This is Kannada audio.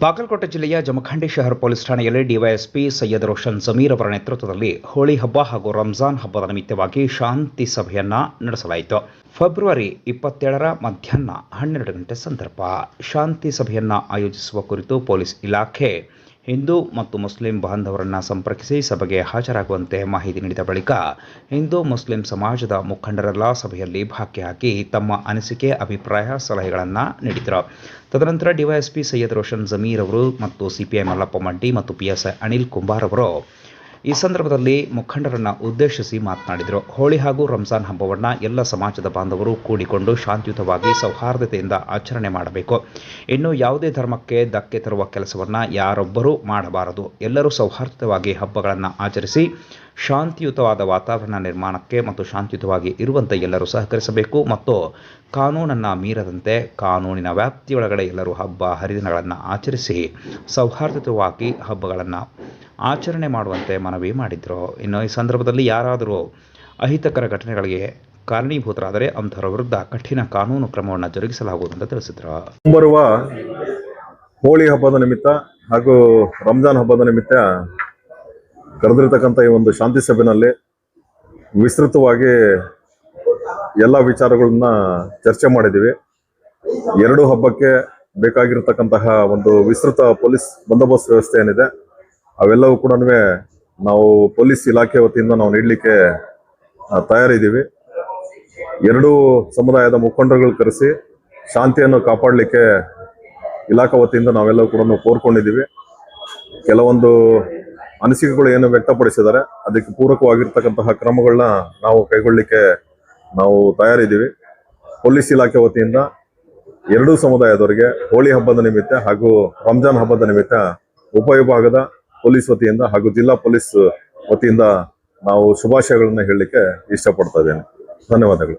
ಬಾಗಲಕೋಟೆ ಜಿಲ್ಲೆಯ ಜಮಖಂಡಿ ಶಹರ ಪೊಲೀಸ್ ಠಾಣೆಯಲ್ಲಿ ಡಿವೈಎಸ್ಪಿ ಸೈಯದ್ ರೋಷನ್ ಜಮೀರ್ ಅವರ ನೇತೃತ್ವದಲ್ಲಿ ಹೋಳಿ ಹಬ್ಬ ಹಾಗೂ ರಂಜಾನ್ ಹಬ್ಬದ ನಿಮಿತ್ತವಾಗಿ ಶಾಂತಿ ಸಭೆಯನ್ನ ನಡೆಸಲಾಯಿತು. ಫೆಬ್ರವರಿ 27ರ ಮಧ್ಯಾಹ್ನ 12 ಗಂಟೆ ಸಂದರ್ಭ ಶಾಂತಿ ಸಭೆಯನ್ನ ಆಯೋಜಿಸುವ ಕುರಿತು ಪೊಲೀಸ್ ಇಲಾಖೆ ಹಿಂದೂ ಮತ್ತು ಮುಸ್ಲಿಂ ಬಾಂಧವರನ್ನು ಸಂಪರ್ಕಿಸಿ ಸಭೆಗೆ ಹಾಜರಾಗುವಂತೆ ಮಾಹಿತಿ ನೀಡಿದ ಬಳಿಕ ಹಿಂದೂ ಮುಸ್ಲಿಂ ಸಮಾಜದ ಮುಖಂಡರೆಲ್ಲ ಸಭೆಯಲ್ಲಿ ಭಾಗಿಯಾಗಿ ತಮ್ಮ ಅನಿಸಿಕೆ, ಅಭಿಪ್ರಾಯ, ಸಲಹೆಗಳನ್ನು ನೀಡಿದರು. ತದನಂತರ ಡಿವೈಎಸ್ಪಿ ಸೈಯದ್ ರೋಷನ್ ಜಮೀರ್ ಅವರು ಮತ್ತು ಸಿಪಿಐ ಮಲ್ಲಪ್ಪ ಮಡ್ಡಿ ಮತ್ತು ಪಿಎಸ್ಐ ಅನಿಲ್ ಕುಂಬಾರ್ ಅವರು ಈ ಸಂದರ್ಭದಲ್ಲಿ ಮುಖಂಡರನ್ನು ಉದ್ದೇಶಿಸಿ ಮಾತನಾಡಿದರು. ಹೋಳಿ ಹಾಗೂ ರಂಜಾನ್ ಹಬ್ಬವನ್ನು ಎಲ್ಲ ಸಮಾಜದ ಬಾಂಧವರು ಕೂಡಿಕೊಂಡು ಶಾಂತಿಯುತವಾಗಿ ಸೌಹಾರ್ದತೆಯಿಂದ ಆಚರಣೆ ಮಾಡಬೇಕು. ಇನ್ನು ಯಾವುದೇ ಧರ್ಮಕ್ಕೆ ಧಕ್ಕೆ ತರುವ ಕೆಲಸವನ್ನು ಯಾರೊಬ್ಬರೂ ಮಾಡಬಾರದು. ಎಲ್ಲರೂ ಸೌಹಾರ್ದವಾಗಿ ಹಬ್ಬಗಳನ್ನು ಆಚರಿಸಿ ಶಾಂತಿಯುತವಾದ ವಾತಾವರಣ ನಿರ್ಮಾಣಕ್ಕೆ ಮತ್ತು ಶಾಂತಿಯುತವಾಗಿ ಇರುವಂತೆ ಎಲ್ಲರೂ ಸಹಕರಿಸಬೇಕು ಮತ್ತು ಕಾನೂನನ್ನು ಮೀರದಂತೆ ಕಾನೂನಿನ ವ್ಯಾಪ್ತಿಯೊಳಗಡೆ ಎಲ್ಲರೂ ಹಬ್ಬ ಹರಿದಿನಗಳನ್ನು ಆಚರಿಸಿ ಸೌಹಾರ್ದಯುತವಾಗಿ ಹಬ್ಬಗಳನ್ನು ಆಚರಣೆ ಮಾಡುವಂತೆ ಮನವಿ ಮಾಡಿದರು. ಇನ್ನು ಈ ಸಂದರ್ಭದಲ್ಲಿ ಯಾರಾದರೂ ಅಹಿತಕರ ಘಟನೆಗಳಿಗೆ ಕಾರಣೀಭೂತರಾದರೆ ಅಂಥವರ ವಿರುದ್ಧ ಕಠಿಣ ಕಾನೂನು ಕ್ರಮವನ್ನು ಜರುಗಿಸಲಾಗುವುದು ಅಂತ ತಿಳಿಸಿದರು. ಮುಂಬರುವ ಹೋಳಿ ಹಬ್ಬದ ನಿಮಿತ್ತ ಹಾಗೂ ರಂಜಾನ್ ಹಬ್ಬದ ನಿಮಿತ್ತ ಕರೆದಿರ್ತಕ್ಕಂಥ ಈ ಒಂದು ಶಾಂತಿ ಸಭೆಯಲ್ಲಿ ವಿಸ್ತೃತವಾಗಿ ಎಲ್ಲ ವಿಚಾರಗಳನ್ನ ಚರ್ಚೆ ಮಾಡಿದ್ದೀವಿ. ಎರಡು ಹಬ್ಬಕ್ಕೆ ಬೇಕಾಗಿರ್ತಕ್ಕಂತಹ ಒಂದು ವಿಸ್ತೃತ ಪೊಲೀಸ್ ಬಂದೋಬಸ್ತ್ ವ್ಯವಸ್ಥೆ ಏನಿದೆ ಅವೆಲ್ಲವೂ ಕೂಡ ನಾವು ಪೊಲೀಸ್ ಇಲಾಖೆ ವತಿಯಿಂದ ನಾವು ನೀಡಲಿಕ್ಕೆ ತಯಾರಿದ್ದೀವಿ. ಎರಡೂ ಸಮುದಾಯದ ಮುಖಂಡರುಗಳು ಕರೆಸಿ ಶಾಂತಿಯನ್ನು ಕಾಪಾಡಲಿಕ್ಕೆ ಇಲಾಖೆ ವತಿಯಿಂದ ನಾವೆಲ್ಲವೂ ಕೂಡ ಕೋರ್ಕೊಂಡಿದ್ದೀವಿ. ಕೆಲವೊಂದು ಅನಿಸಿಕೆಗಳು ಏನು ವ್ಯಕ್ತಪಡಿಸಿದ್ದಾರೆ ಅದಕ್ಕೆ ಪೂರಕವಾಗಿರ್ತಕ್ಕಂತಹ ಕ್ರಮಗಳನ್ನ ನಾವು ಕೈಗೊಳ್ಳಲಿಕ್ಕೆ ನಾವು ತಯಾರಿದ್ದೀವಿ. ಪೊಲೀಸ್ ಇಲಾಖೆ ವತಿಯಿಂದ ಎರಡೂ ಸಮುದಾಯದವರಿಗೆ ಹೋಳಿ ಹಬ್ಬದ ನಿಮಿತ್ತ ಹಾಗೂ ರಂಜಾನ್ ಹಬ್ಬದ ನಿಮಿತ್ತ ಉಪವಿಭಾಗದ ಪೊಲೀಸ್ ವತಿಯಿಂದ ಹಾಗೂ ಜಿಲ್ಲಾ ಪೊಲೀಸ್ ವತಿಯಿಂದ ನಾವು ಶುಭಾಶಯಗಳನ್ನ ಹೇಳಲಿಕ್ಕೆ ಇಷ್ಟಪಡ್ತಾ ಇದ್ದೇನೆ. ಧನ್ಯವಾದಗಳು.